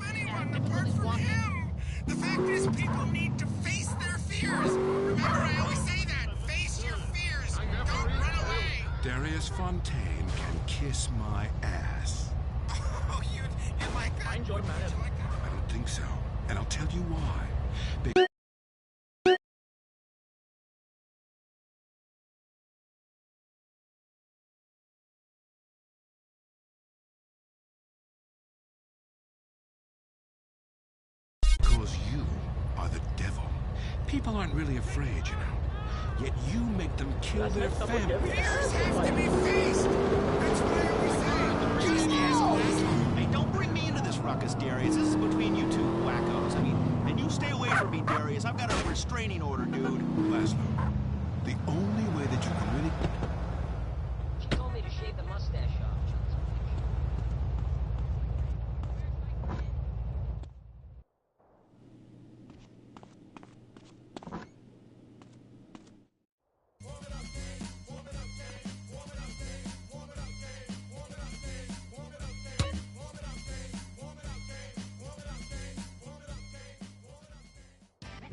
Anyone apart from him! The fact is, people need to face their fears! Remember, I always say that! Face your fears! Don't run away! Darius Fontaine can kiss my ass. Oh, you'd like that? Would you like that? I don't think so. And I'll tell you why. Because you are the devil. People aren't really afraid, you know. Yet you make them kill their families. Fears have to be faced! That's what I always say! Just ask Laszlo. Hey, don't bring me into this ruckus, Darius. This is between you two wackos. I mean, and you stay away from me, Darius. I've got a restraining order, dude. Laszlo, the only way that you can really... She told me to shave the mustache off.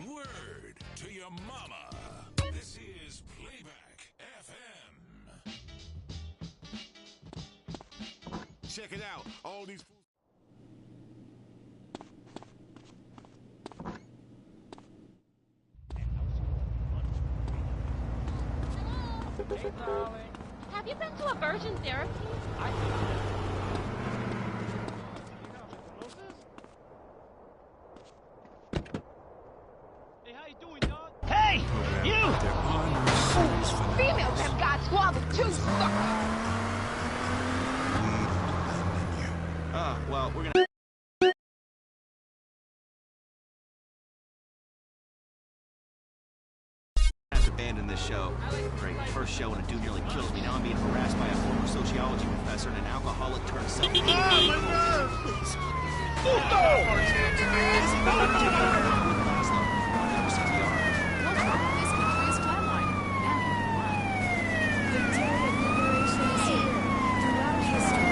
Word to your mama. This is Playback FM. Check it out. All these fools. Hey, darling. Have you been to aversion therapy? Hey, how you doing, dog? Hey, you! There are no cities for now. Females have got swallowed too, sucker! Well, we're gonna... have to abandon this show. Great, first show and a dude nearly kills me. Now I'm being harassed by a former sociology professor and an alcoholic turned self. Please. This country is flatlining. The day of liberation is here. Throughout history,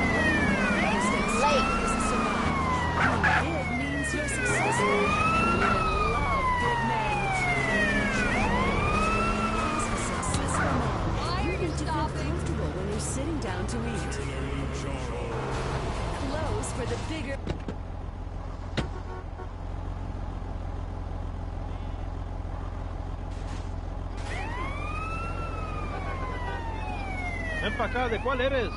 is survive. Being big means you're successful, and women love big men. As a successful man, you need to feel comfortable when you're sitting down to eat. Clothes for the bigger. Ven para acá, ¿de cuál eres?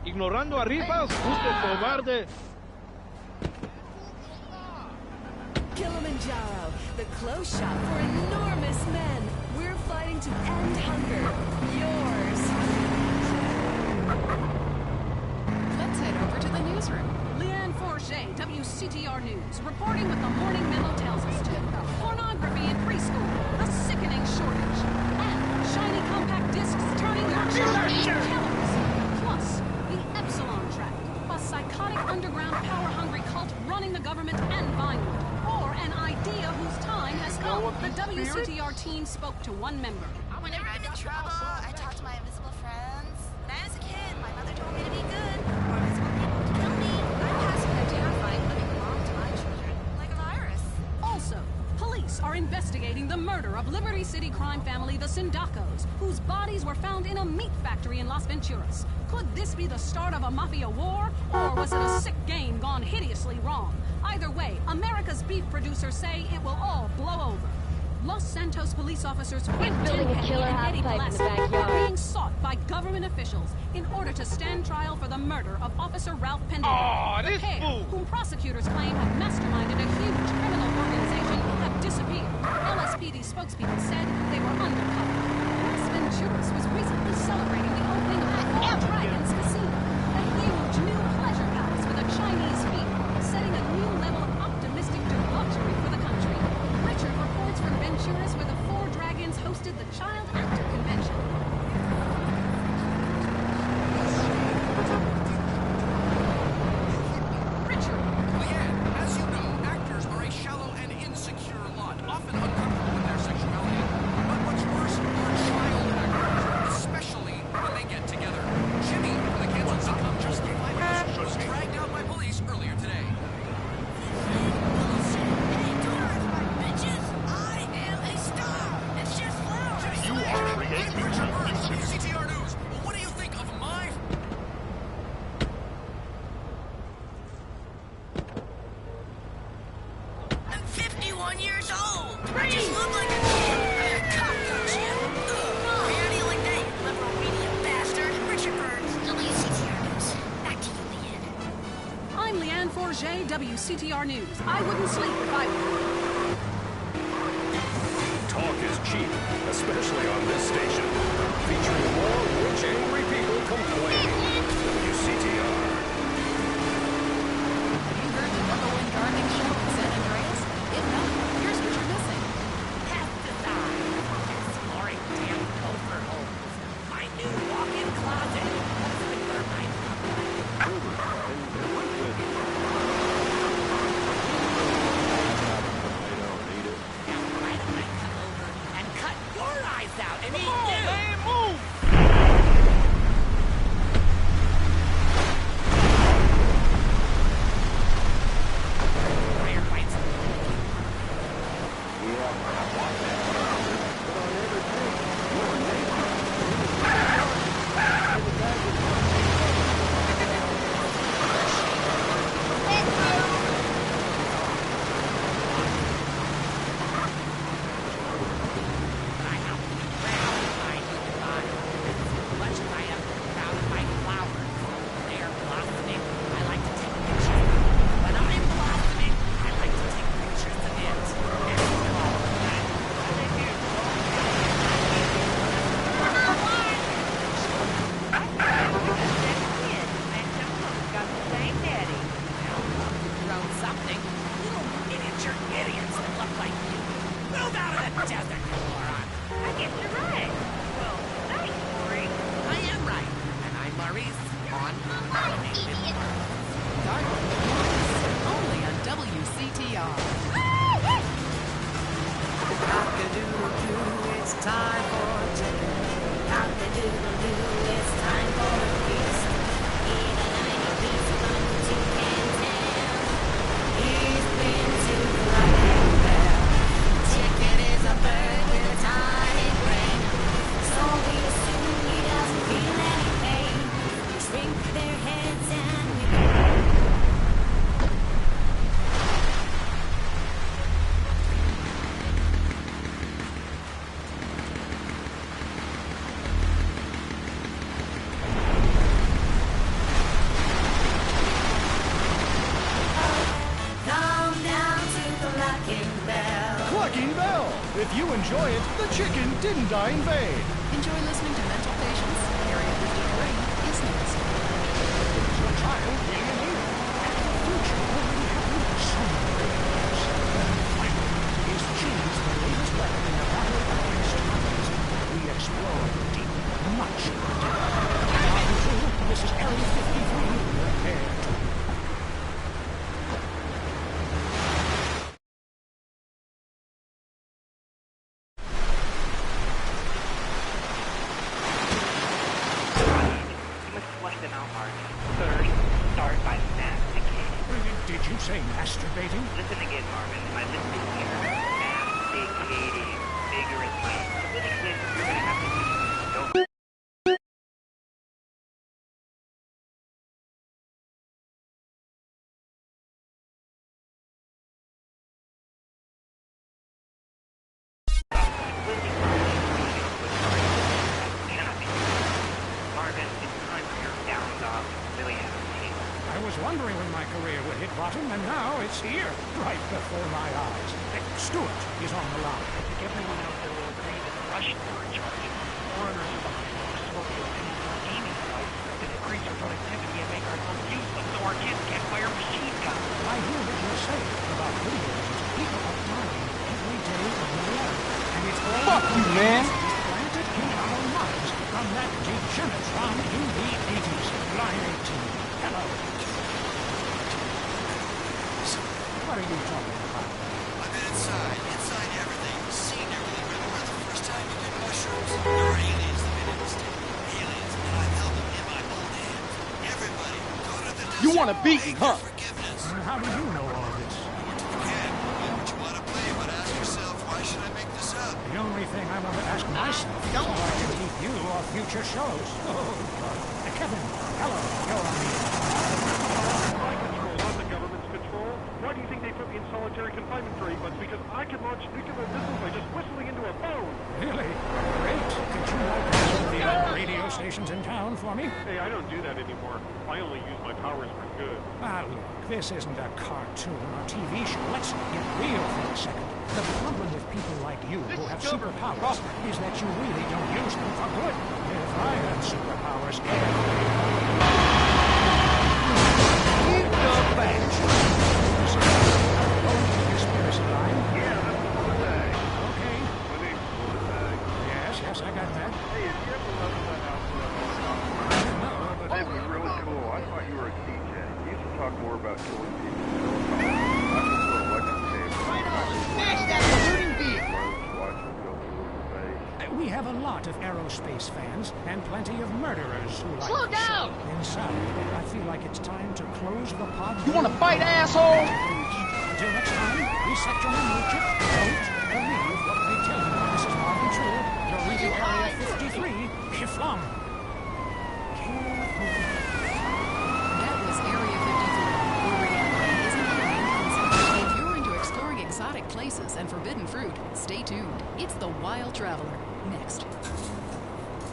Ignorando a Rifas, usted cobarde. Kilimanjaro, the clothes shop for enormous men. We're fighting to end hunger. Yours. Let's head over to the newsroom. Leanne Forget, WCTR News, reporting what the morning memo tells us to. Pornography in preschool, a sickening shortage, and shiny compact discs turning your children into killers. Plus, the Epsilon Tract, a psychotic underground power-hungry cult running the government and Vinewood, or an idea whose time has come. The WCTR team spoke to one member. Whenever I'm in trouble, I talk to my invisible friends. When I was a kid, my mother told me to be good, or invisible people to kill me. I'm passive and terrified, but it belong to my children, like a virus. Also, police are investigating the murder of Liberty City crime family the Sindacos, whose bodies were found in a meat factory in Las Venturas. Could this be the start of a mafia war, or was it a sick game gone hideously wrong? Either way, America's beef producers say it will all blow over. Los Santos police officers Quinn building a killer and Eddie half-pipe in the Pulaski backyard. are being sought by government officials in order to stand trial for the murder of Officer Ralph Pendergast. The pair, whom prosecutors claim have masterminded a huge criminal organization, have disappeared. LSPD spokespeople said they were undercover. Las Venturas was recently celebrating the opening of the Four Dragons Casino, a huge new pleasure palace with a Chinese feel, setting a new level of optimistic debauchery for the country. Richard reports for 21 years old. I just look like a kid. Cop got you. How do you like that, you liberal media bastard? Richard Burns, WCTR News. Back to you, Leanne. I'm Leanne Forget, WCTR News. I wouldn't sleep if I were. Talk is cheap, especially on this station. Featuring more rich, angry people complaining. WCTR. Have you heard the #1 gardening show in San Andreas? If not, here's what you're missing. Pesticide. Exploring damn gopher holes. My new walk-in closet. Husband for my out and eat you! Man, move! Firefights. Only on WCTR. It's time for chicken. Cock-a-doodle-doo, it's time for a feast. Eat a 90-piece from the chicken town. He's been to RIKFEL. Chicken is a bird with a tiny brain. So we assume he doesn't feel any pain. We shrink their heads and we If you enjoy it, the chicken didn't die in vain. Enjoy listening to mental patients. Area 53 is next. Your child being an alien. The future already happened somewhere else. Finally, is cheese the latest weapon in the battle against others? We explore deep, much deeper. This is Area 53. Prepare to Did you say masturbating? Listen again, Marvin. I listened here. Masticating vigorously. To really click, you're gonna have to do. Marvin, it's time for your down dog really have a taste. I was wondering when my career would hit bottom, and now it's here, right before my eyes. Stuart is on the line. Everyone out there will agree that the Russians are in charge. Foreigners are behind all the Scorpio gaming sites that increase our productivity and make our phones useless so our kids can't fire machine guns. I hear what you're saying about video games. People are flying every day of their life. And it's all fuck you, man! planted in our minds from that degenerate ROM in the 80s. Line 18. Hello. What are you talking about? I've been inside everything, seen everything. Remember the first time you did mushrooms? There were aliens that made a mistake. Aliens, and I held them in my own hands. Everybody, go to the desert. You want to beat me, huh? Forgiveness. How do you know all this? Forget what you want to play, but ask yourself, why should I make this up? The only thing I want to ask myself is how I can keep you off future shows. Oh, God. Kevin, hello. You're on me. Why do you think they put me in solitary confinement for 8 months? Because I for me? Hey, I don't do that anymore. I only use my powers for good. Ah, look, this isn't a cartoon or TV show. Let's get real for a second. The problem with people like you who have superpowers is that you really don't use them for good. If I had superpowers, keep the badge. Conspiracy line? Yeah, that's the bullet bag. Okay. My name's Bullet Bag. Yes, I got that. Hey, have you ever left that house? No, but That was really cool. I thought you were a DJ. You used to talk more about killing people. I prefer electric tape. Right on! Smash that polluting beat! we have a lot of aerospace fans and plenty of murderers who like Slow the show. down! Inside, I feel like it's time to close the pod. You wanna fight, asshole? Until next time, reset your memory chip. Don't believe what they tell you. This is Marvin True. You're reading Area 53. Shiflum. That was Area 53, where reality isn't the main concept. If you're into exploring exotic places and forbidden fruit, stay tuned. It's The Wild Traveler. Next.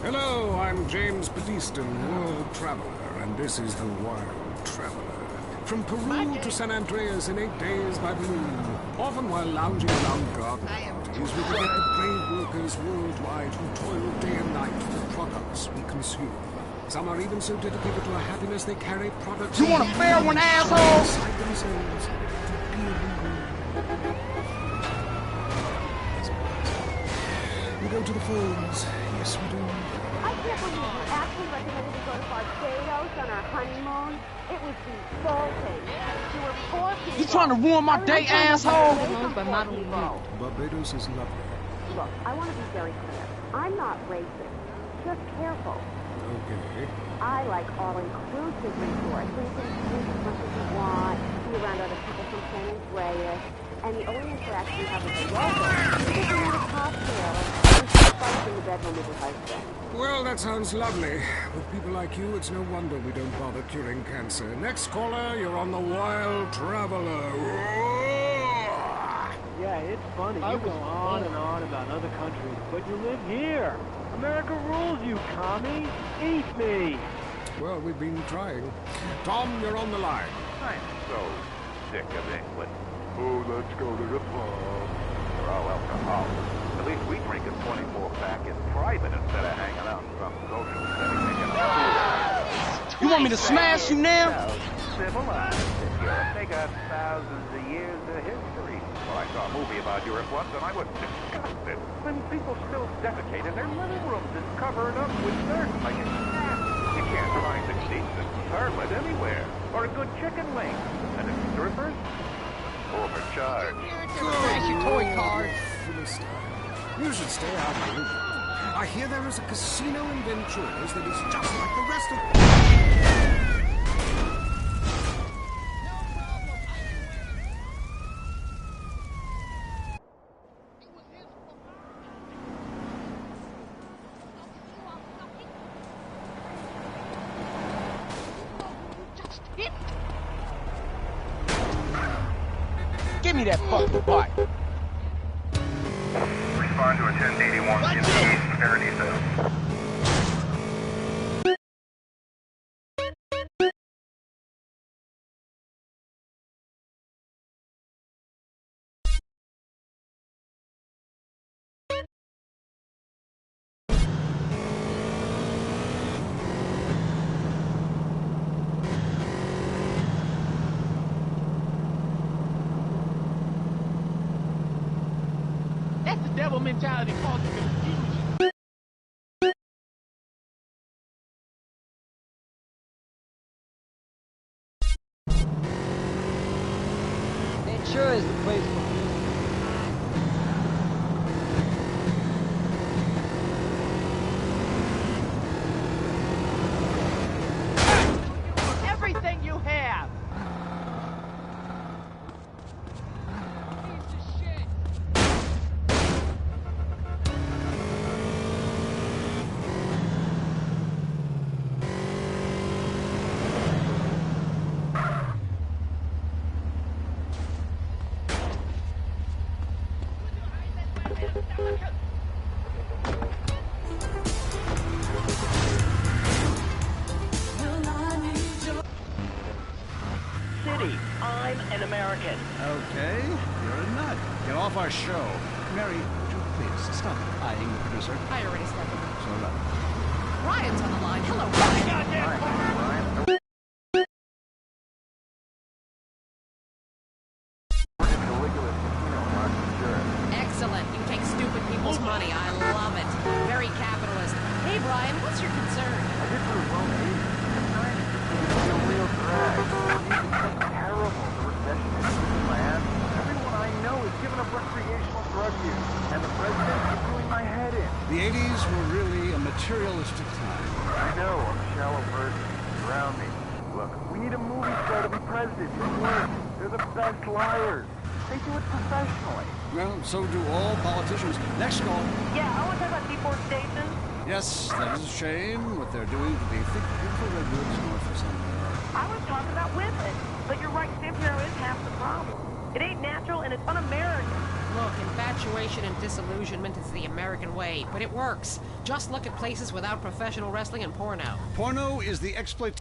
Hello, I'm James Batiston, World Traveler, and this is The Wild Traveler. From Peru to SanAndreas in 8 days by balloon, often while lounging around garden parties, we forget the brave workers worldwide who toil day and night for the products we consume. Some are even so dedicated to our happiness they carry products... You want a fair one, asshole? ...inside themselves. We go to the phones. Yes, we do. I can't believe you actually recommended we go to Barbados on our honeymoon. It was insulting. You were 4 people. You trying to ruin my day, asshole? Barbados is lovely. Look, I want to be very clear. I'm not racist. Just careful. Okay. I like all-inclusive resorts where you can drink as much as you want, be around other people from SanAndreas, and the only interaction you have with the local is you need a cocktail and fight in the bedroom with your husband. Well, that sounds lovely. With people like you, it's no wonder we don't bother curing cancer. Next caller, you're on The Wild Traveler. Yeah, it's funny. You go on and on about other countries, but you live here. America rules, you commie. Eat me. Well, we've been trying. Tom, you're on the line. I'm so sick of England. Oh, let's go to the pub. We're all alcoholics. At least we drink a 24 pack in private instead of hanging out in some social setting. You want me to smash you now? Civilized in Europe. They got thousands of years of history. Well, I saw a movie about Europe once and I was disgusted. When people still defecate in their living rooms and cover it up with dirt like a cat. You can't find a decent toilet anywhere. Or a good chicken wing. And the strippers? Overcharged. Smash your toy cars. You should stay out of England. I hear there is a casino in Ventura's that is just like the rest of... Give me that fucking pipe. Respond to a 1081 in the East ParadiSo. That's the devil mentality causing confusion. It sure is the place for me. Everything you have. me. I'm an American. Okay, you're a nut. Get off our show. Mary, would you please stop eyeing the producer? I already slept with him. So right. Ryan's on the line. Hello, Ryan. Excellent. You take stupid people's money. I love it. Very capitalist. Hey, Brian, what's your concern? I did for the loan aid. It's a real drag. It's terrible. The recession is kicking my ass. Everyone I know is giving up recreational drug use. And the president is doing my head in. The 80s were really a materialistic time. I know. I'm a shallow person. Drown me. Look, we need a movie star to be president. They're the best liars. They do it professionally. Well, so do all politicians. Next call. Yeah, I want to talk about deforestation. Yes, that is a shame, what they're doing to the thick, beautiful redwoods north of SanAndreas. I was talking about women. But you're right, San Piero is half the problem. It ain't natural and it's un-American. Look, infatuation and disillusionment is the American way, but it works. Just look at places without professional wrestling and porno. Porno is the exploit...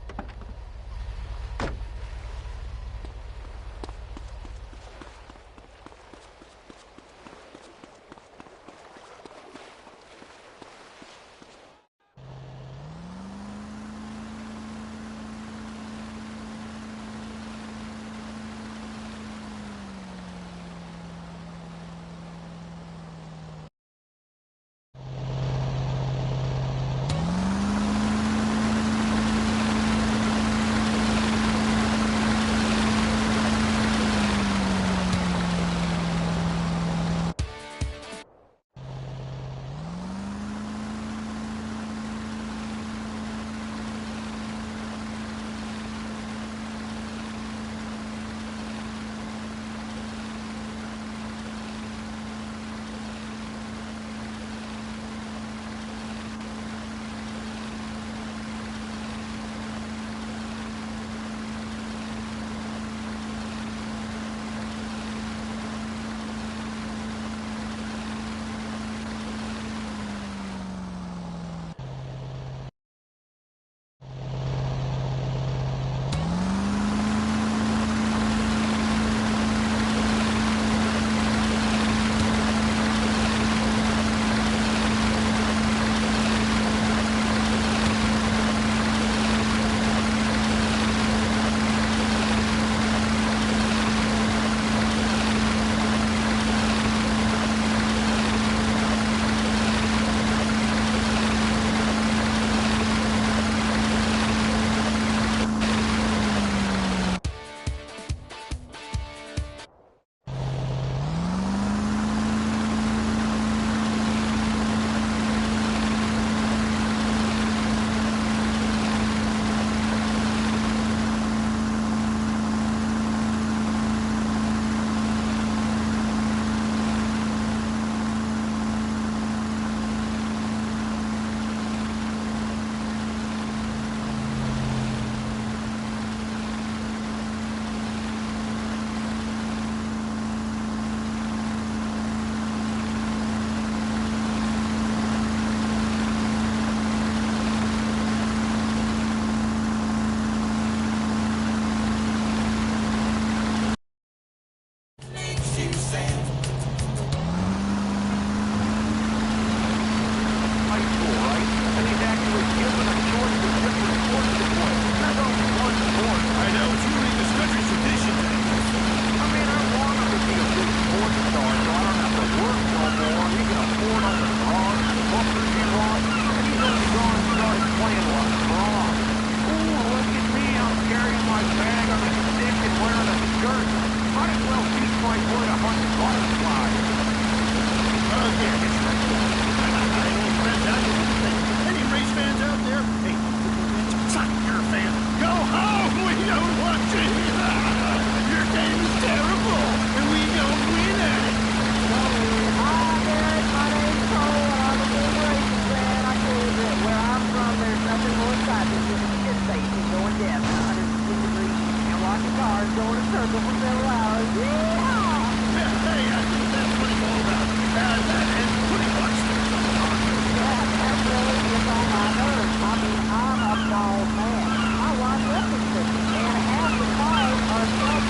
I'm a bald man. My wife left me 50, and half the cars are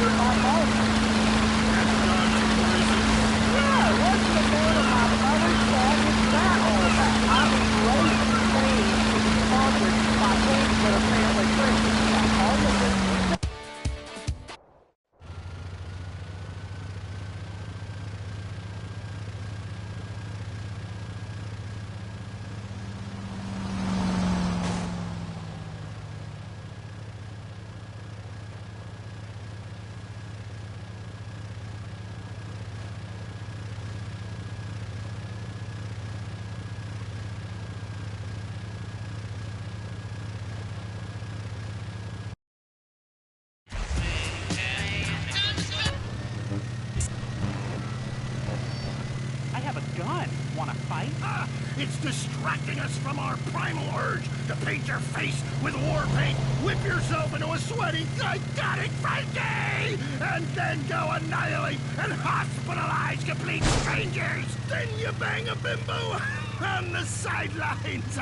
It's distracting us from our primal urge to paint your face with war paint, whip yourself into a sweaty, psychotic Frankie, and then go annihilate and hospitalize complete strangers. Then you bang a bimbo on the sidelines.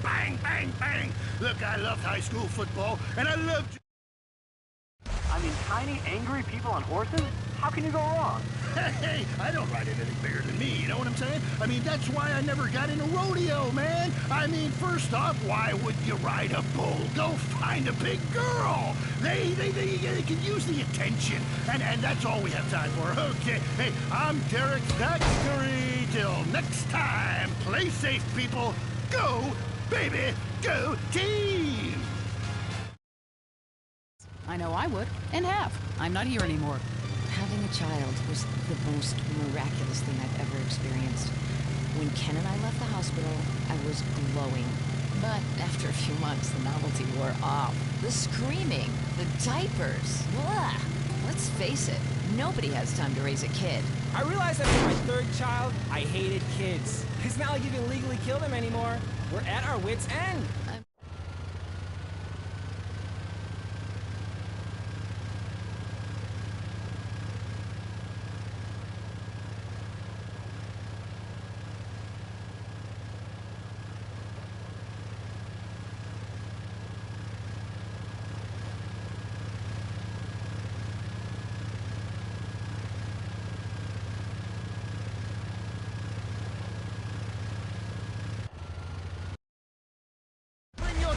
Bang, bang, bang. Look, I loved high school football, and I loved... I mean, tiny, angry people on horses? How can you go wrong? Hey, I don't ride anything bigger than me, you know what I'm saying? I mean, that's why I never got into rodeo, man. I mean, first off, why would you ride a bull? Go find a big girl. They can use the attention, and that's all we have time for. Okay, hey, I'm Derek Thackeray. Till next time, play safe, people. Go, baby, go team! I know I would, and have. I'm not here anymore. Having a child was the most miraculous thing I've ever experienced. When Ken and I left the hospital, I was glowing. But after a few months, the novelty wore off. The screaming, the diapers. Blah. Let's face it, nobody has time to raise a kid. I realized after my third child, I hated kids. It's not like you can legally kill them anymore. We're at our wits' end.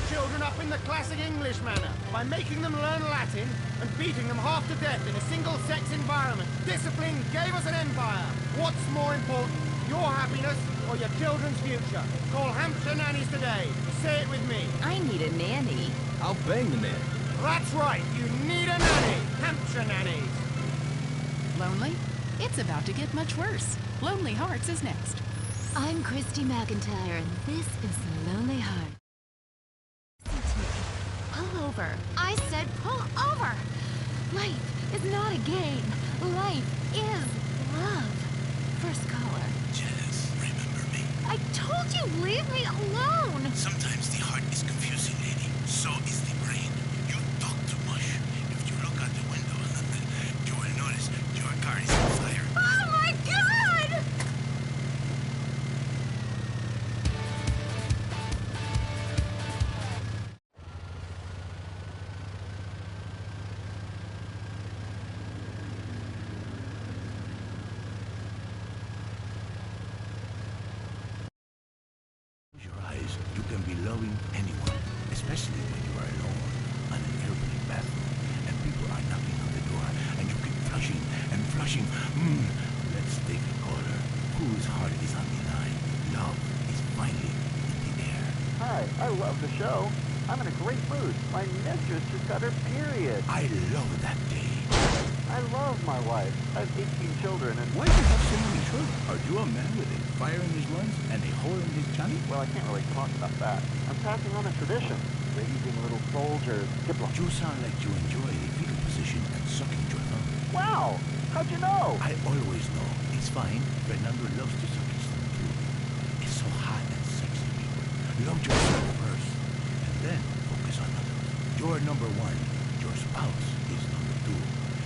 Children up in the classic English manner by making them learn Latin and beating them half to death in a single-sex environment. Discipline gave us an empire. What's more important, your happiness or your children's future? Call Hampshire nannies today. Say it with me. I need a nanny. I'll bang the nanny. That's right. You need a nanny. Hampshire nannies. Lonely? It's about to get much worse. Lonely Hearts is next. I'm Christy McIntyre, and this is Lonely Heart. Pull over. I said pull over. Life is not a game. Life is love. First caller. Jess, remember me? I told you, leave me alone. Sometimes the heart is confusing, lady. So is the brain. You talk too much. If you look out the window, you will notice your car is on fire. Oh my God! You can be loving anyone, especially when you are alone on an airplane bathroom and people are knocking on the door and you keep flushing and flushing. Let's take a caller whose heart is on the line. Love is finally in the air. Hi, I love the show. I'm in a great mood. My mistress just got her period. I love that day. I love my wife. I have 18 children and... Why do you have so many children? Are you a man with a fire in his lungs and a hole in his johnny? Well, I can't really talk about that. I'm passing on a tradition. Raising little soldiers. Diplo. You sound like you enjoy the fetal position and sucking your thumb. Wow! How'd you know? I always know. It's fine. Fernando loves to suck his thumb too. It's so hot and sexy, people. Love yourself first, and then focus on others. You're number one. Your spouse is number two.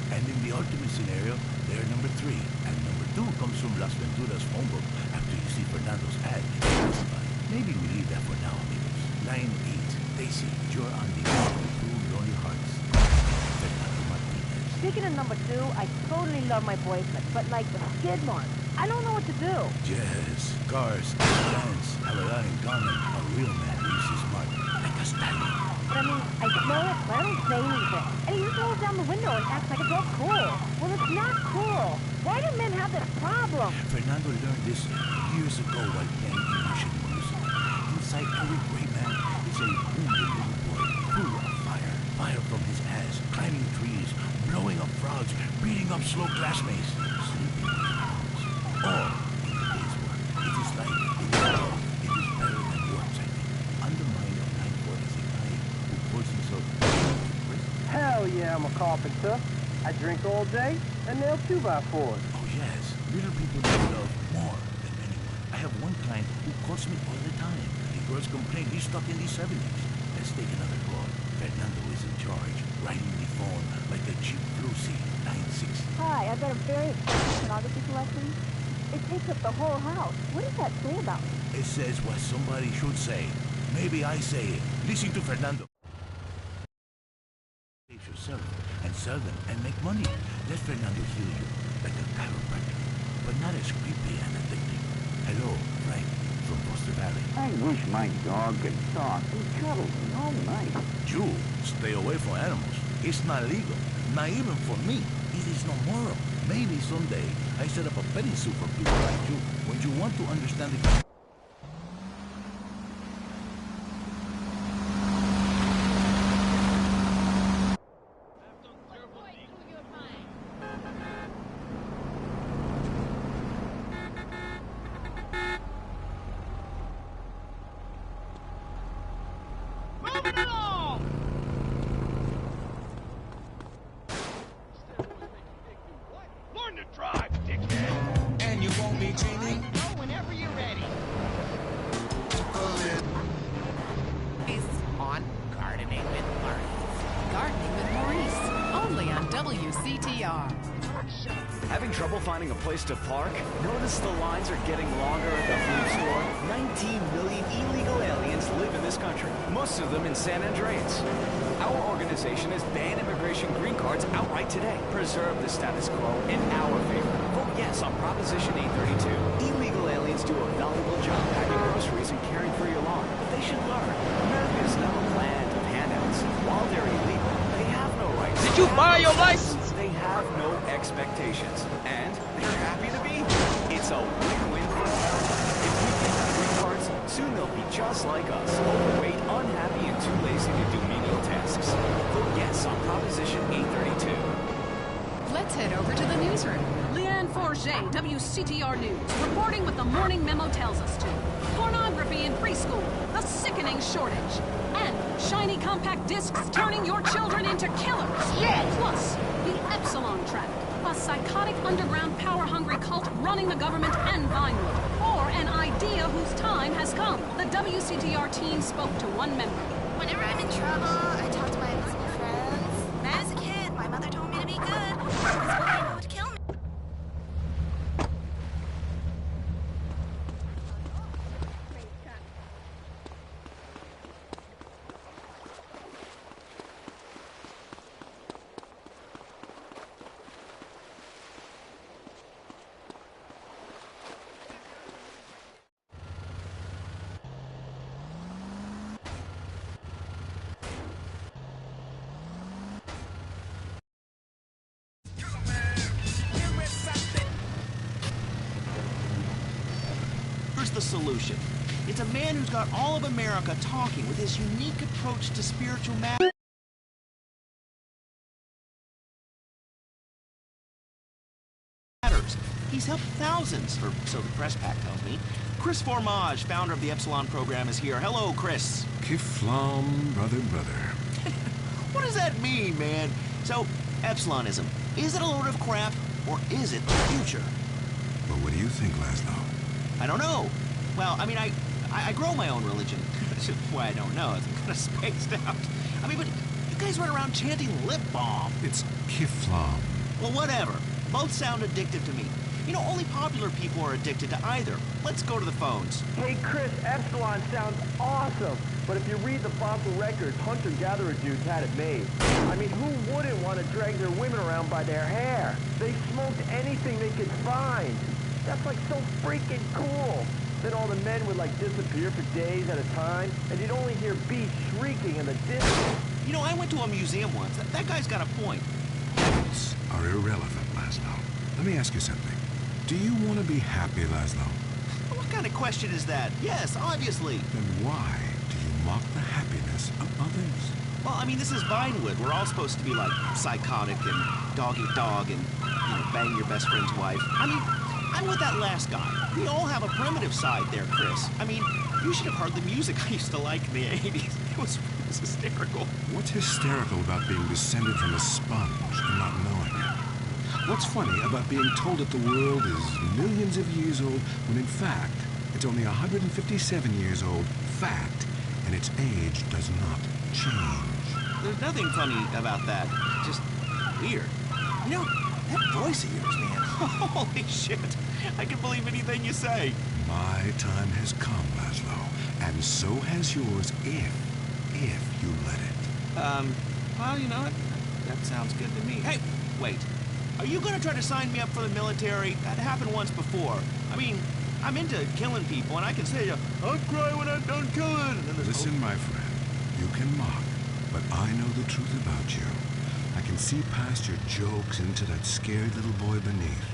And in the ultimate scenario, they're number three. And number two comes from Las Venturas phone book after you see Fernando's ad in the classified. Maybe we leave that for now, amigos. Line 8. Daisy, you're on the two lonely hearts. Fernando Martinez. Speaking of number two, I totally love my boyfriend, but like the skid marks, I don't know what to do. Yes, cars and plants have a lot in common. A real man leaves his mark like a stallion. But I mean, I smell it, but I don't say anything. And he just rolls down the window and acts like it's all cool. Well, it's not cool. Why do men have this problem? Fernando learned this years ago while playing Russian music. Inside every great man is a wounded little boy full of fire. Fire from his ass, climbing trees, blowing up frogs, beating up slow classmates, sleeping with hounds. All in the day's work. It is like it is love. It is better than works, I think. On the mind of 9-4 is a guy who pulls himself Hell yeah, I'm a carpenter. I drink all day and nail 2x4s. Oh yes, little people need love more than anyone. I have have one client who calls me all the time. The girls complain he's stuck in the 70s. Let's take another call. Fernando is in charge, riding the phone like a Jeep Lucy 96. Hi, I've got a very expensive pornography collection. It takes up the whole house. What does that say about me? It says what somebody should say. Maybe I say it. Listen to Fernando. Save yourself and sell them and make money. Let Fernando heal you like a chiropractor, but not as creepy and addictive. Hello, Frank, from Foster Valley. I wish my dog could talk and cuddle me all night. You stay away from animals. It's not legal. Not even for me. It is no moral. Maybe someday I set up a petting zoo for people like you when you want to understand the... Learn to drive, dickhead! And you won't be dreaming? Go whenever you're ready. On Gardening with Maurice. Gardening with Maurice, only on WCTR. Having trouble finding a place to park? Notice the lines are getting longer at the food store? 19 million illegal aliens live in this country, most of them in SanAndreas. Our organization has banned immigration green cards outright today. Preserve the status quo in our favor. Vote yes on Proposition 832. Illegal aliens do a valuable job packing groceries and caring for your lawn, but they should learn. America is not a land of handouts. While they're illegal, they have no rights. Did you buy your license? They have no expectations, and they're happy to be. It's a win-win for us. If we give them green cards, soon they'll be just like us, overweight, unhappy, and too lazy to do menial tasks. Vote yes on Proposition 832. Let's head over to the newsroom. Leanne Forget, WCTR News, reporting what the morning memo tells us to. Pornography in preschool, a sickening shortage. And shiny compact discs turning your children into killers. Yes! Plus, the Epsilon Trap, a psychotic underground power-hungry cult running the government and Vinewood. Or an idea whose time has come. The WCTR team spoke to one member. Whenever I'm in trouble, I talk to my invisible friends. When I was a kid, my mother told me to be good. Invisible people would kill me. Here's the solution. It's a man who's got all of America talking with his unique approach to spiritual matters. He's helped thousands, or so the press pack tells me. Chris Formage, founder of the Epsilon program, is here. Hello, Chris. Kiflam, brother. What does that mean, man? So, Epsilonism, is it a load of crap, or is it the future? Well, what do you think, Laszlo? I don't know. Well, I mean, I grow my own religion. That's why I don't know. I'm kind of spaced out. I mean, but you guys run around chanting lip balm. It's Kiflam. Well, whatever. Both sound addictive to me. You know, only popular people are addicted to either. Let's go to the phones. Hey, Chris, Epsilon sounds awesome. But if you read the fossil records, hunter-gatherer dudes had it made. I mean, who wouldn't want to drag their women around by their hair? They smoked anything they could find. That's like so freaking cool. Then all the men would like disappear for days at a time, and you'd only hear beasts shrieking in the distance. You know, I went to a museum once. That guy's got a point. Points are irrelevant, Laszlo. Let me ask you something. Do you want to be happy, Laszlo? What kind of question is that? Yes, obviously. Then why do you mock the happiness of others? Well, I mean, this is Vinewood. We're all supposed to be like psychotic and dog-eat-dog and, you know, bang your best friend's wife. I mean, I'm with that last guy. We all have a primitive side there, Chris. I mean, you should have heard the music I used to like in the 80s. It was hysterical. What's hysterical about being descended from a sponge and not knowing it? What's funny about being told that the world is millions of years old when in fact It's only 157 years old, fact, and its age does not change. There's nothing funny about that. Just weird. You know, that voice of yours, man. Holy shit. I can believe anything you say. My time has come, Laszlo, and so has yours if you let it. Well, you know, that sounds good to me. Hey, wait. Are you gonna try to sign me up for the military? That happened once before. I mean, I'm into killing people, and I can say, I'll cry when I'm done killing. Listen, my friend, you can mock, but I know the truth about you. I can see past your jokes into that scared little boy beneath.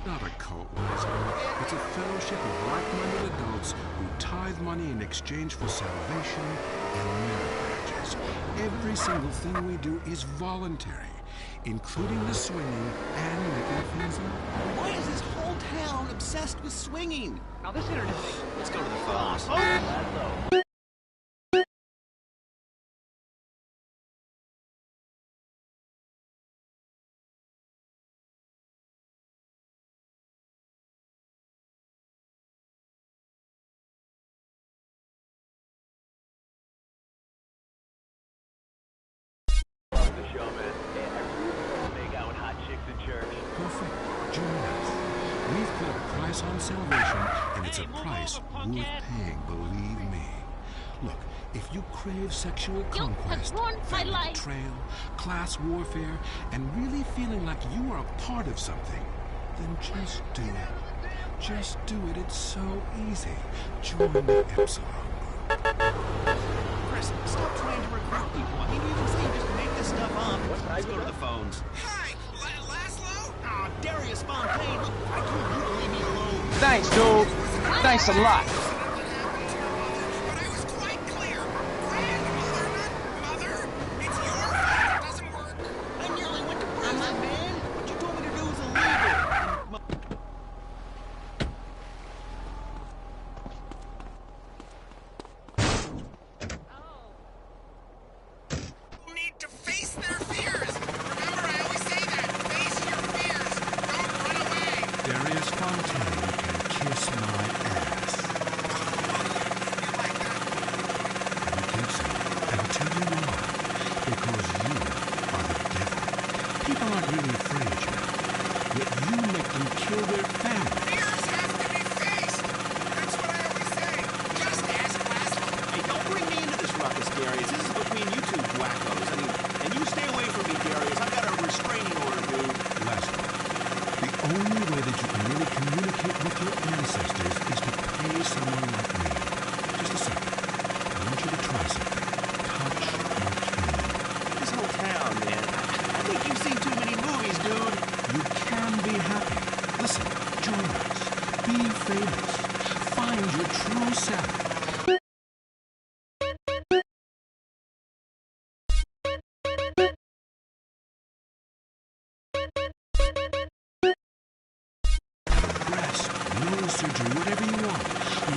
Not a cult, Laszlo. It's a fellowship of like-minded adults who tithe money in exchange for salvation and marriages. Every single thing we do is voluntary, including the swinging and licking things up. Why is this whole town obsessed with swinging? Now this internet thing. Let's go to the phones. Perfect. Join us. We've put a price on salvation, and it's a price worth paying, believe me. Look, if you crave sexual conquest, family betrayal, class warfare, and really feeling like you are a part of something, then just do it. Just do it. It's so easy. Join the Epsilon group. Chris, stop trying to recruit people. I mean, you can say you just make this stuff up. Let's go to the phones. Hi, Laszlo? Aw, Darius Fontaine, look, I told you to leave me alone. Thanks, dude. Thanks a lot. Darius Fontaine can kiss my ass. I don't think so. And I'll tell you why. Because you are the devil. People aren't really afraid, you know. Yet you make them kill their family. Fears have to be faced. That's what I always say. Just ask Laszlo. Hey, don't bring me into this ruckus, Darius. This is between you two wackos. I mean, and you stay away from me, Darius. I got a restraining order, dude. Laszlo, the only way that you can really communicate with your ancestors is to pay someone like me. Just a second. I want you to try something. Touch my cane. This whole town, man. I think you've seen too many movies, dude. You can be happy. Listen, join us. Be famous. Find your true self. Surgery, whatever you want.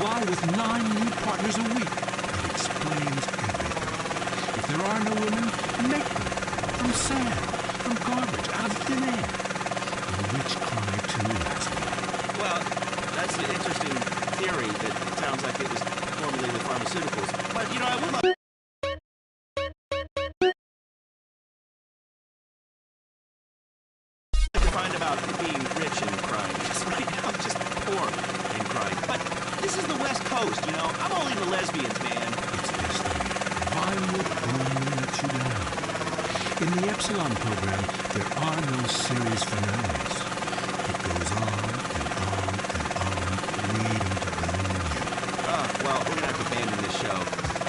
Lie with 9 new partners a week. It explains everything. If there are no women, make them. From sand, from garbage, out of thin air. The rich cry too, Laszlo. Well, that's an interesting theory that sounds like it was formulated with pharmaceuticals. But, you know, I would love to find about being rich and crying. Because right now I'm just poor and crying. But this is the West Coast, you know? I'm only into lesbians, man. It's destiny. Vinewood only lets you down. In the Epsilon program, there are no series finales. It goes on and on and on, waiting to land in you. Well, we're gonna have to abandon this show.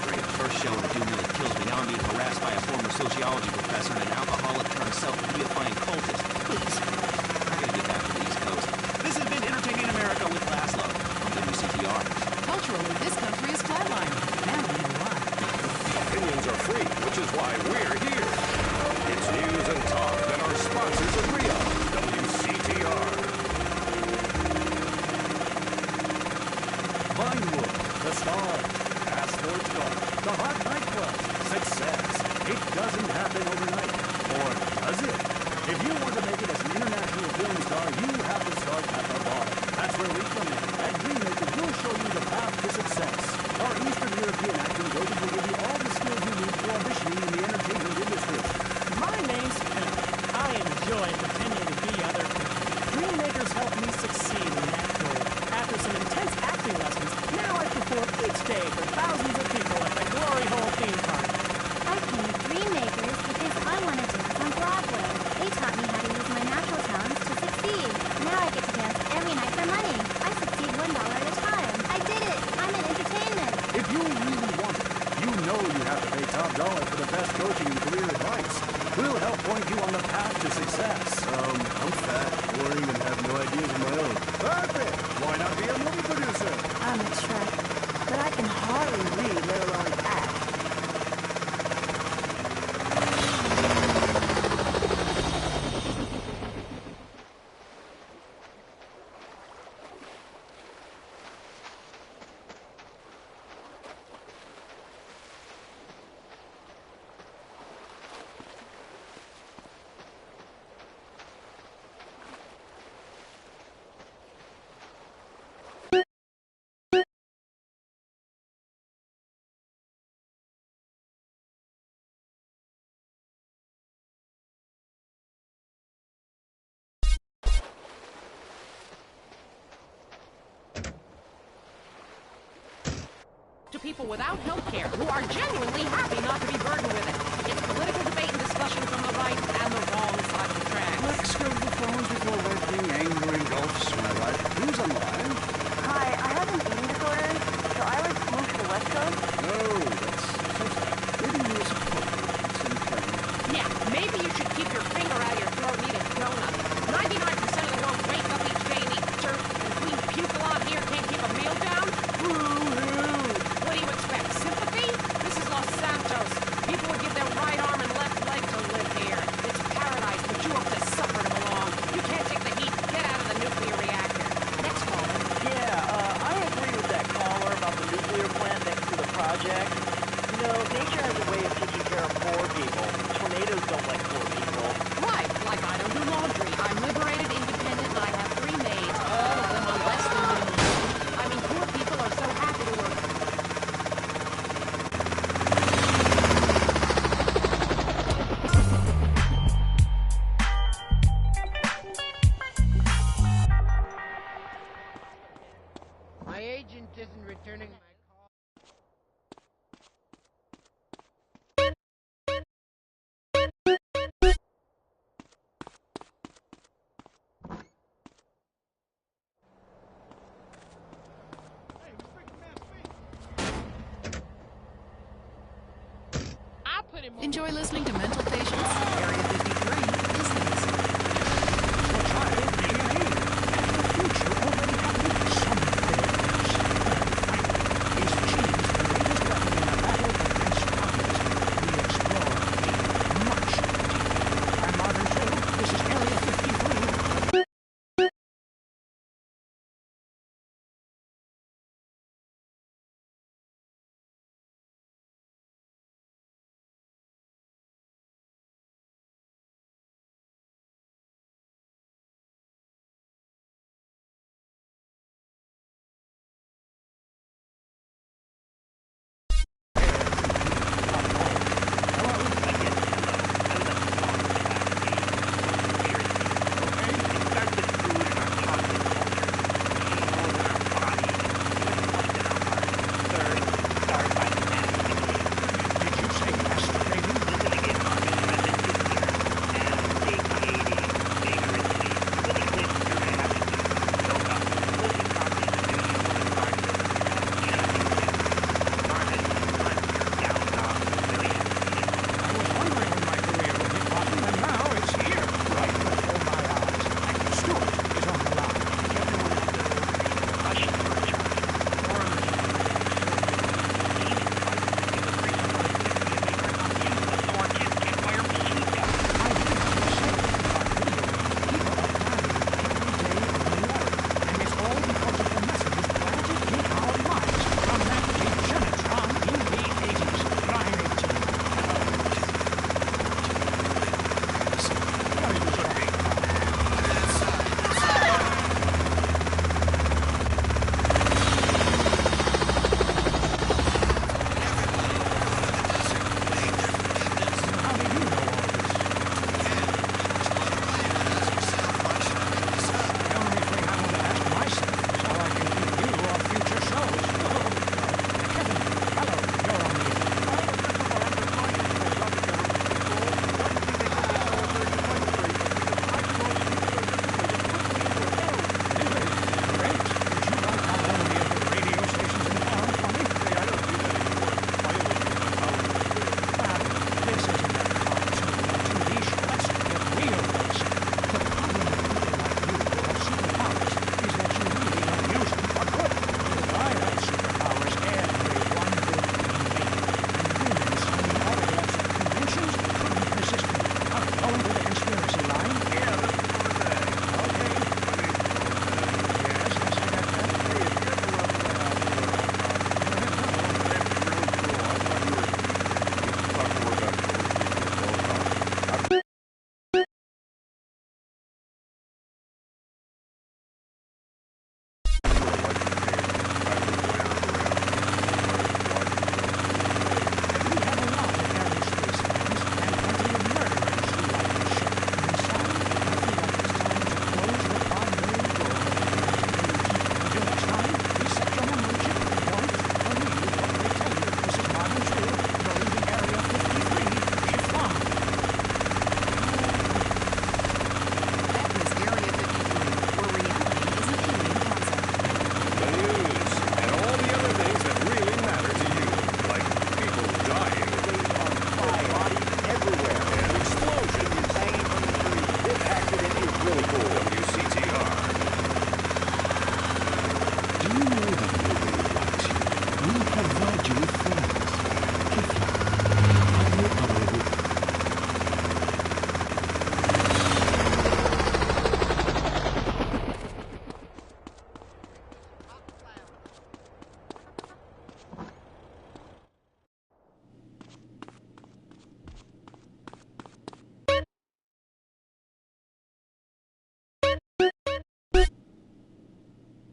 Great, first show and a dude nearly kills me. Now I'm being harassed by a former sociology professor and an alcoholic turned self-deifying cultist. Please, I gotta get back to the East Coast. This has been Entertaining America with Laszlo on WCTR. Culturally, this country is flatlining. Now you know why. Opinions are free, which is why we're here. It's news and talk that our sponsors agree on. WCTR. Vinewood, the stars, Passports Golf, the hot nightclub, success. It doesn't happen overnight. Or does it? If you want to make it as an international film star, you have to start at the bottom. That's where we come in. At Dreammaker, we'll show you the path to success. Our Eastern European acting coaches will give you all the skills you need for auditioning in the entertainment industry. My name's Philip. I enjoy pretending to be other people. Dreammakers help me succeed in that goal. After some intense acting lessons, now I perform each day for thousands of people at the Glory Hole theme park. I came to Dreammakers because I want to dance on Broadway. They taught me how to use my natural talents to succeed. Now I get to dance every night for money. I succeed $1 at a time. I did it. I'm in entertainment. If you really want it, you know you have to pay top dollar for the best coaching and career advice. We'll help point you on the path to success. I'm fat, boring, and have no ideas of my own. Perfect! Why not be a movie producer? I'm a Shrek, but I can hardly read, let alone act. To people without health care who are genuinely happy not to be burdened with it. It's political debate and discussion from the right and the wrong side of the track. Let's go to the phones before working, anger engulfs my life. Who's on line? Hi, I have an eating disorder, so I would move to the West Coast. No, that's so sad. Maybe you were supported. It's in training. Yeah, maybe you should keep your finger out of your throat and eat a donut. 99% of Enjoy listening to Mental Patients, Area 53,